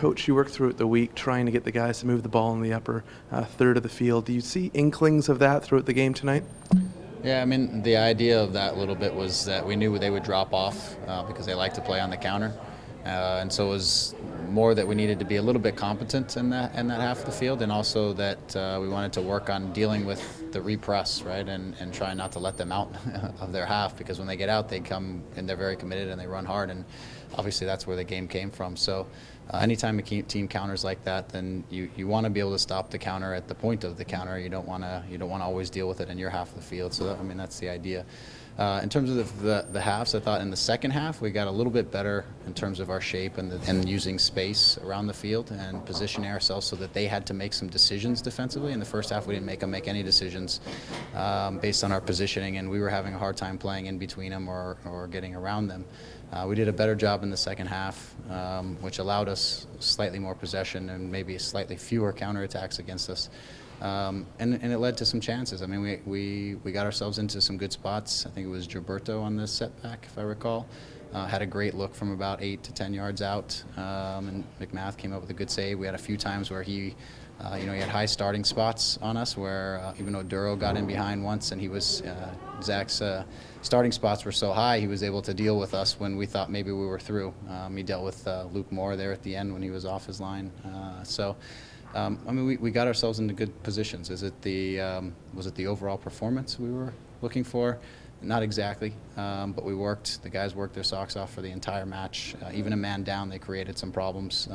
coach, you work throughout the week trying to get the guys to move the ball in the upper third of the field. Do you see inklings of that throughout the game tonight? Yeah, I mean, the idea of that little bit was that we knew they would drop off because they like to play on the counter. And so it was more that we needed to be a little bit competent in that half of the field, and also that we wanted to work on dealing with the repress, right, and try not to let them out of their half, because when they get out, they come and they're very committed and they run hard, and obviously that's where the game came from. So anytime a team counters like that, then you want to be able to stop the counter at the point of the counter. You don't want to always deal with it in your half of the field. So I mean, that's the idea. In terms of the halves, I thought in the second half we got a little bit better in terms of our shape and using space around the field and positioning ourselves so that they had to make some decisions defensively. In the first half, we didn't make them make any decisions based on our positioning, and we were having a hard time playing in between them or getting around them. We did a better job in the second half, which allowed us slightly more possession and maybe slightly fewer counterattacks against us. And it led to some chances. I mean, we got ourselves into some good spots. I think it was Gilberto on this setback, if I recall. Had a great look from about 8 to 10 yards out, and McMath came up with a good save. We had a few times where he had high starting spots on us where even though Duro got in behind once, and he was Zach's starting spots were so high, he was able to deal with us when we thought maybe we were through. He dealt with Luke Moore there at the end when he was off his line. I mean, we got ourselves into good positions. Was it the overall performance we were looking for? Not exactly, but we worked. The guys worked their socks off for the entire match. Even a man down, they created some problems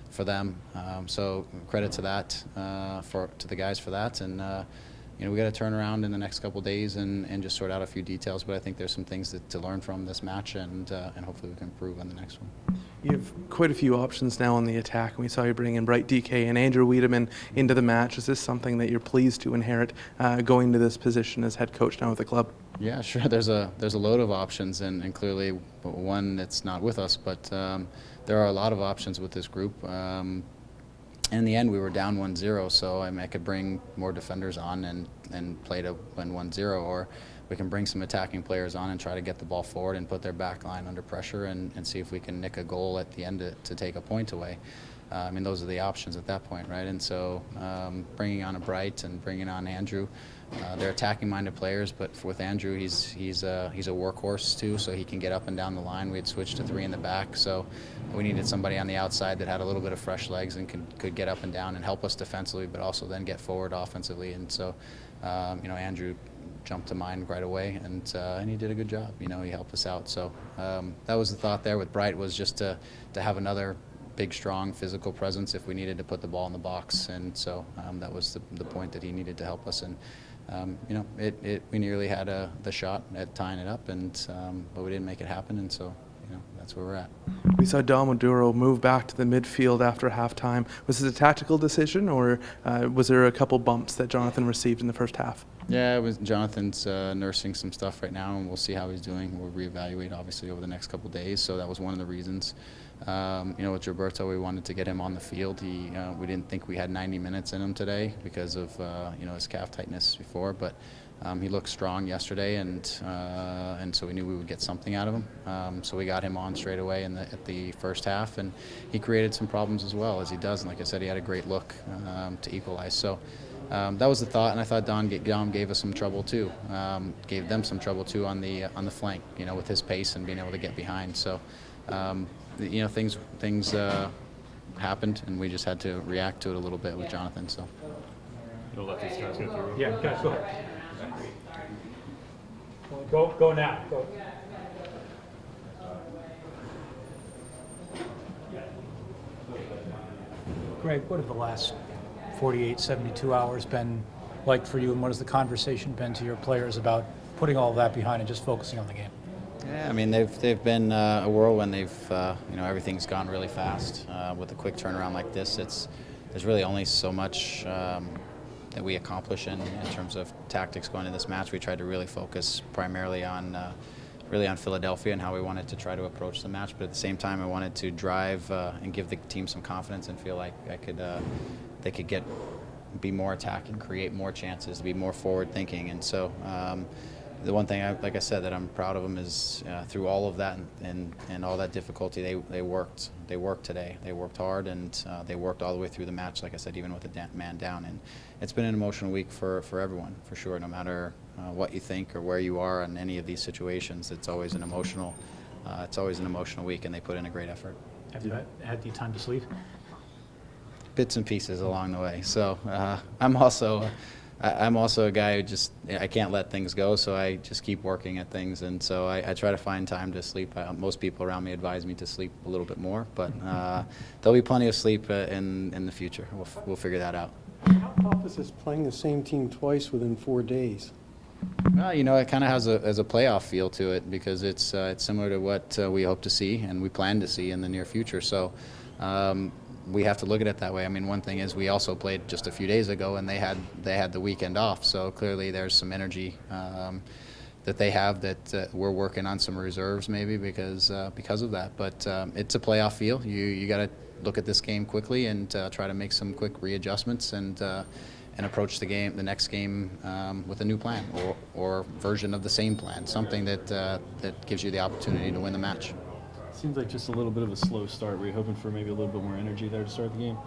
for them. So credit to that, to the guys for that. And we got to turn around in the next couple of days and just sort out a few details. But I think there's some things to learn from this match, and hopefully we can improve on the next one. You have quite a few options now on the attack, and we saw you bring in Bright DK and Andrew Wiedemann into the match. Is this something that you're pleased to inherit going to this position as head coach now with the club? Yeah, sure. There's a load of options, and clearly one that's not with us, but there are a lot of options with this group. In the end, we were down 1-0, so I could bring more defenders on and play to win 1-0, or we can bring some attacking players on and try to get the ball forward and put their back line under pressure and see if we can nick a goal at the end to take a point away. I mean, those are the options at that point, right? And so bringing on a Bright and bringing on Andrew, they're attacking-minded players, but with Andrew, he's a workhorse too, so he can get up and down the line. We had switched to 3 in the back, so we needed somebody on the outside that had a little bit of fresh legs and could get up and down and help us defensively, but also then get forward offensively. And so, Andrew jumped to mind right away, and he did a good job. He helped us out. So that was the thought there with Bright, was just to have another big, strong, physical presence if we needed to put the ball in the box. And so that was the point that he needed to help us. And we nearly had the shot at tying it up, but we didn't make it happen. And so that's where we're at. We saw Duro move back to the midfield after halftime. Was this a tactical decision, or was there a couple bumps that Jonathan received in the first half? Yeah, Jonathan's nursing some stuff right now, and we'll see how he's doing. We'll reevaluate, obviously, over the next couple of days, so that was one of the reasons. With Gilberto, we wanted to get him on the field. We didn't think we had 90 minutes in him today because of his calf tightness before, but he looked strong yesterday, and so we knew we would get something out of him. So we got him on straight away at the first half, and he created some problems as well, as he does. And like I said, he had a great look to equalize. So that was the thought, and I thought Dom gave us some trouble too. Gave them some trouble too on the flank, with his pace and being able to get behind. So things happened, and we just had to react to it a little bit with Jonathan. So. You'll let these guys go through. Yeah, guys, go ahead. Go now. Go. Greg, what have the last 48, 72 hours been like for you, and what has the conversation been to your players about putting all of that behind and just focusing on the game? Yeah, I mean, they've been a whirlwind. Everything's gone really fast. With a quick turnaround like this, there's really only so much that we accomplish in terms of tactics going into this match. We tried to really focus primarily on Philadelphia and how we wanted to try to approach the match, but at the same time I wanted to drive and give the team some confidence and feel like they could be more attacking, create more chances, be more forward thinking. And so the one thing, like I said, that I'm proud of them is through all of that and all that difficulty, they worked. They worked today. They worked hard, and they worked all the way through the match, like I said, even with the man down. And it's been an emotional week for everyone, for sure. No matter what you think or where you are in any of these situations, it's always an emotional week, and they put in a great effort. Have you had the time to sleep? Bits and pieces along the way. So I'm also a guy who I can't let things go, so I just keep working at things, and so I try to find time to sleep. Most people around me advise me to sleep a little bit more, but there'll be plenty of sleep in the future. We'll figure that out. How tough is this playing the same team twice within 4 days? Well, you know, it kind of has a playoff feel to it because it's similar to what we hope to see and we plan to see in the near future. So we have to look at it that way. I mean, one thing is we also played just a few days ago, and they had the weekend off. So clearly, there's some energy that they have that we're working on some reserves maybe because of that. But it's a playoff feel. You got to look at this game quickly and try to make some quick readjustments and approach the next game with a new plan or version of the same plan, something that gives you the opportunity to win the match. Seems like just a little bit of a slow start. Were you hoping for maybe a little bit more energy there to start the game?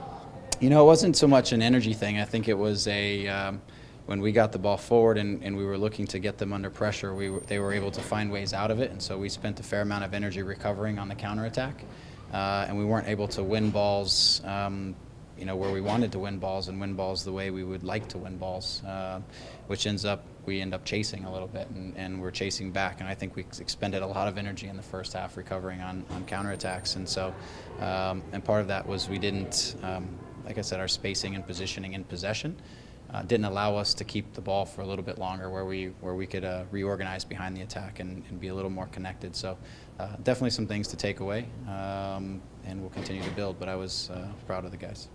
You know, it wasn't so much an energy thing. I think it was when we got the ball forward and we were looking to get them under pressure, they were able to find ways out of it, and so we spent a fair amount of energy recovering on the counterattack, and we weren't able to win balls where we wanted to win balls and win balls the way we would like to win balls, which we end up chasing a little bit, and we're chasing back. And I think we expended a lot of energy in the first half recovering on counterattacks. And so, and part of that was we didn't, like I said, our spacing and positioning in possession didn't allow us to keep the ball for a little bit longer where we could reorganize behind the attack and be a little more connected. So definitely some things to take away, and we'll continue to build, but I was proud of the guys.